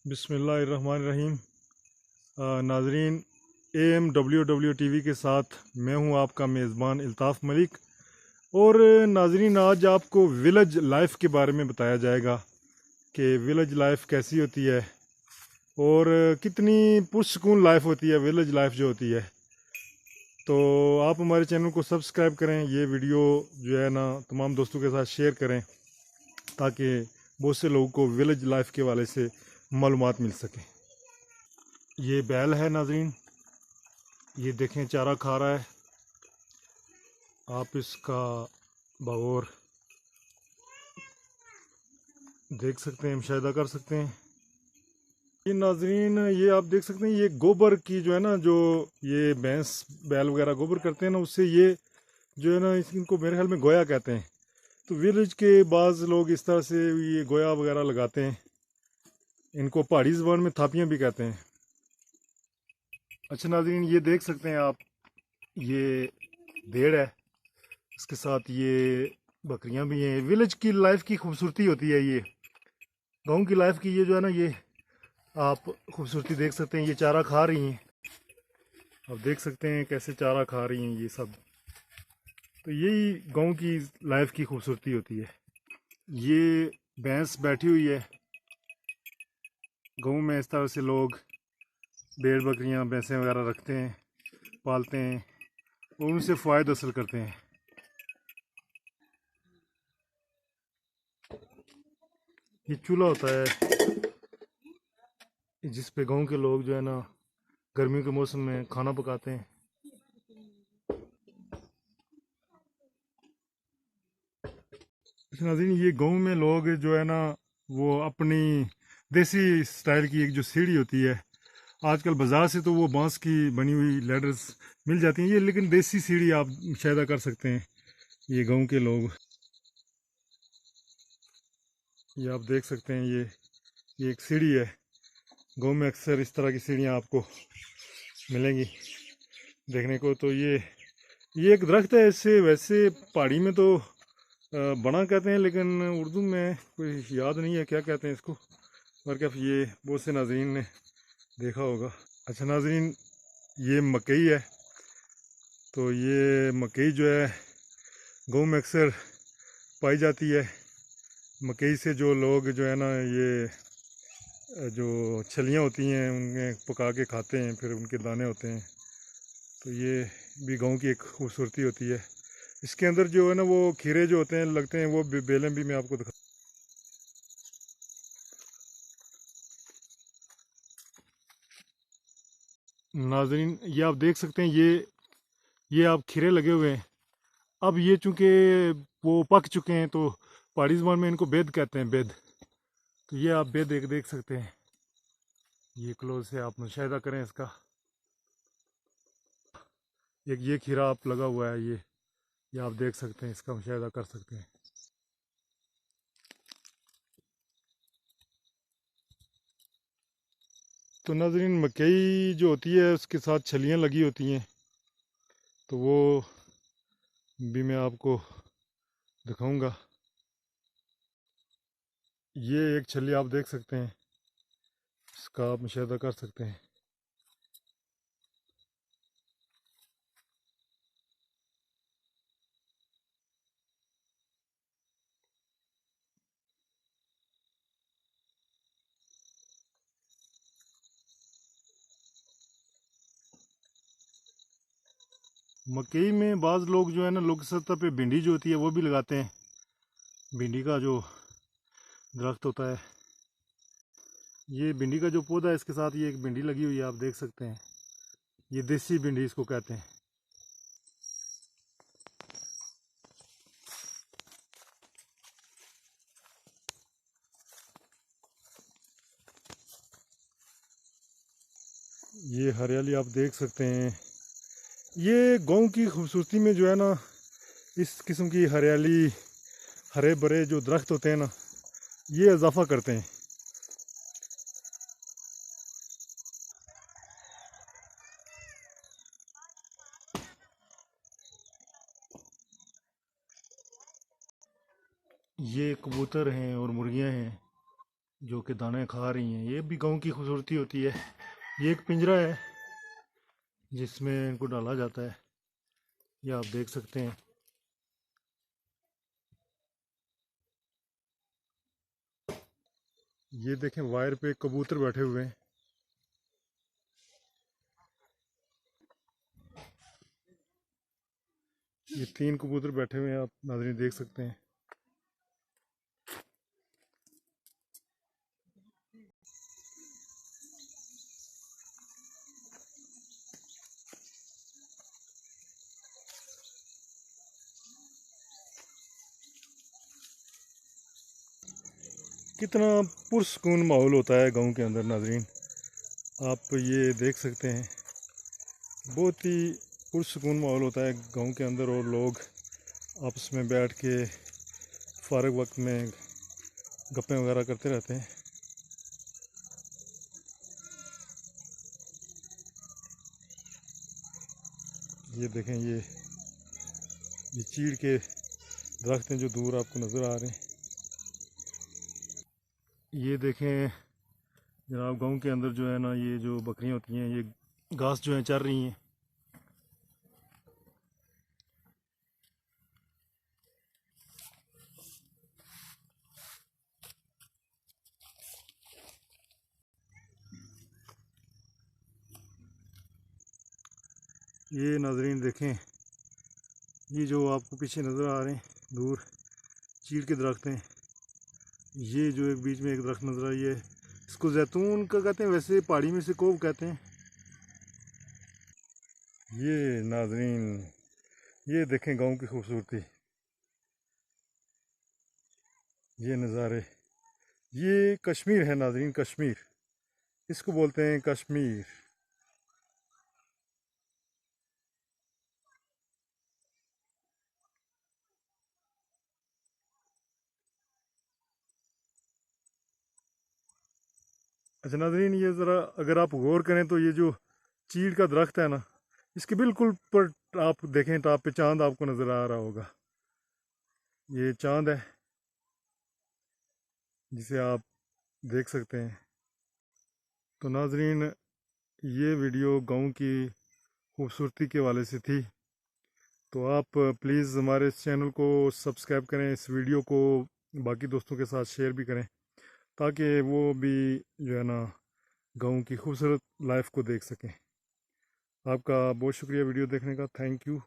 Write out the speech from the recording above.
बिस्मिल्लाहिर्रहमानिर्रहीम। नाजरीन, AMWW TV के साथ मैं हूं आपका मेज़बान अल्ताफ़ मलिक। और नाजरीन, आज आपको विलेज लाइफ के बारे में बताया जाएगा कि विलेज लाइफ कैसी होती है और कितनी पुरसकून लाइफ होती है विलेज लाइफ जो होती है। तो आप हमारे चैनल को सब्सक्राइब करें, ये वीडियो जो है ना तमाम दोस्तों के साथ शेयर करें ताकि बहुत से लोगों को विलेज लाइफ के वाले से मालूमात मिल सके। ये बैल है नाजरीन, ये देखें चारा खा रहा है। आप इसका बगौर देख सकते हैं, मुशाहिदा कर सकते हैं। ये नाजरीन, ये आप देख सकते हैं, ये गोबर की जो है ना, जो ये भैंस बैल वगैरह गोबर करते हैं ना, उससे ये जो है ना इनको मेरे ख्याल में गोया कहते हैं। तो विलेज के बाज़ लोग इस तरह से ये गोया वगैरह लगाते हैं। इनको पहाड़ी ज़बान में थापियाँ भी कहते हैं। अच्छा नाजरीन, ये देख सकते हैं आप, ये भेड़ है, इसके साथ ये बकरियां भी हैं। विलेज की लाइफ की खूबसूरती होती है ये, गांव की लाइफ की। ये जो है ना, ये आप खूबसूरती देख सकते हैं। ये चारा खा रही हैं, आप देख सकते हैं कैसे चारा खा रही हैं ये सब। तो यही गांव की लाइफ की खूबसूरती होती है। ये भैंस बैठी हुई है। गांव में इस तरह से लोग भेड़ बकरियां भैंसें वगैरह रखते हैं, पालते हैं और उनसे फ़ायदा हासिल करते हैं। ये चूल्हा होता है जिस पे गांव के लोग जो है ना गर्मियों के मौसम में खाना पकाते हैं। नाज़रीन, ये गांव में लोग जो है ना वो अपनी देसी स्टाइल की एक जो सीढ़ी होती है, आजकल बाज़ार से तो वो बांस की बनी हुई लैडर्स मिल जाती हैं, ये लेकिन देसी सीढ़ी आप मुशाहिदा कर सकते हैं। ये गांव के लोग, ये आप देख सकते हैं, ये एक सीढ़ी है। गांव में अक्सर इस तरह की सीढ़ियाँ आपको मिलेंगी देखने को। तो ये एक दरख्त है। इससे वैसे पहाड़ी में तो बना कहते हैं, लेकिन उर्दू में कोई याद नहीं है क्या कहते हैं इसको, मगर क्या ये बहुत से नाजरीन ने देखा होगा। अच्छा नाजरीन, ये मकई है। तो ये मकई जो है गांव में अक्सर पाई जाती है। मकई से जो लोग जो है ना, ये जो छलियाँ होती हैं उनमें पका के खाते हैं, फिर उनके दाने होते हैं। तो ये भी गांव की एक खूबसूरती होती है। इसके अंदर जो है ना वो खीरे जो होते हैं लगते हैं, वो बेलें भी मैं आपको दिखा। नाजरीन, ये आप देख सकते हैं, ये आप खीरे लगे हुए हैं। अब ये चूंकि वो पक चुके हैं तो पहाड़ी ज़बान में इनको बेद कहते हैं, बेद। तो ये आप बेद एक देख सकते हैं, ये क्लोज से आप मुशाहिदा करें इसका। एक ये खीरा आप लगा हुआ है, ये आप देख सकते हैं, इसका मुशाहिदा कर सकते हैं। तो नाजरीन, मकई जो होती है उसके साथ छलियाँ लगी होती हैं, तो वो भी मैं आपको दिखाऊंगा। ये एक छली आप देख सकते हैं, इसका आप मुशाहिदा कर सकते हैं। मकई में बाज़ लोग जो है ना, लोग सतह पे भिंडी जो होती है वो भी लगाते हैं। भिंडी का जो दरख्त होता है, ये भिंडी का जो पौधा है, इसके साथ ये एक भिंडी लगी हुई है, आप देख सकते हैं। ये देसी भिंडी इसको कहते हैं। ये हरियाली आप देख सकते हैं। ये गांव की खूबसूरती में जो है ना, इस किस्म की हरियाली, हरे भरे जो दरख्त होते हैं ना, ये इजाफा करते हैं। ये कबूतर हैं और मुर्गियां हैं। जो कि दाने खा रही हैं। ये भी गांव की खूबसूरती होती है। ये एक पिंजरा है जिसमें इनको डाला जाता है, ये आप देख सकते हैं। ये देखें, वायर पे कबूतर बैठे हुए हैं। ये 3 कबूतर बैठे हुए हैं, आप नाज़रीन देख सकते हैं। कितना पुरसकून माहौल होता है गांव के अंदर नाज़रीन, आप ये देख सकते हैं। बहुत ही पुरसकून माहौल होता है गांव के अंदर, और लोग आपस में बैठ के फारग वक्त में गप्पें वगैरह करते रहते हैं। ये देखें, ये चीड़ के दरख्त हैं जो दूर आपको नज़र आ रहे हैं। ये देखें जनाब, गांव के अंदर जो है ना, ये जो बकरियां होती हैं, ये घास जो है चर रही हैं। ये नाजरीन देखें, ये जो आपको पीछे नज़र आ रहे हैं दूर चीड़ के दरख्त हैं। ये जो एक बीच में एक दरख्त नज़र आई है, इसको जैतून का कहते हैं, वैसे पहाड़ी में से कोव कहते हैं। ये नाजरीन, ये देखें गांव की खूबसूरती, ये नज़ारे। ये कश्मीर है नाजरीन, कश्मीर, इसको बोलते हैं कश्मीर। अच्छा नाजरीन, ये ज़रा अगर आप गौर करें तो ये जो चीड़ का दरख्त है ना, इसके बिल्कुल पर आप देखें टॉप पे चांद आपको नज़र आ रहा होगा। ये चांद है जिसे आप देख सकते हैं। तो नाजरीन, ये वीडियो गांव की खूबसूरती के हवाले से थी। तो आप प्लीज़ हमारे इस चैनल को सब्सक्राइब करें, इस वीडियो को बाकी दोस्तों के साथ शेयर भी करें, ताकि वो भी जो है ना गांव की खूबसूरत लाइफ को देख सकें। आपका बहुत शुक्रिया वीडियो देखने का, थैंक यू।